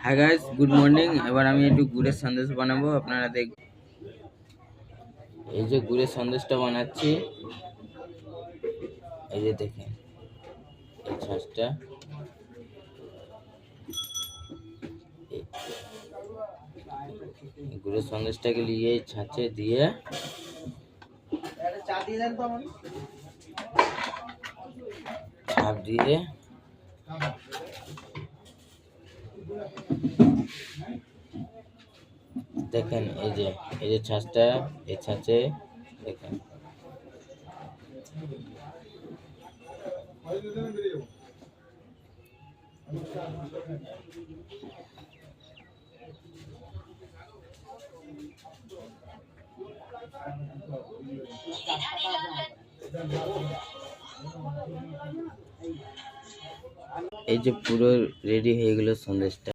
Hi guys, good morning. এবার আমি একটু গুড়ের সন্দেশ বানাবো, আপনারা দেখ। এই যে গুড়ের সন্দেশটা বানাচ্ছি, এই যে দেখেন এই ছাঁচটা, গুড়ের সন্দেশটাকে নিয়ে ছাঁচে দিয়ে ছাপ দিয়ে দেখেন এই যে ছাঁচটা, এই ছাঁচে দেখেন এই যে পুরো রেডি হয়ে গেল সন্দেশটা।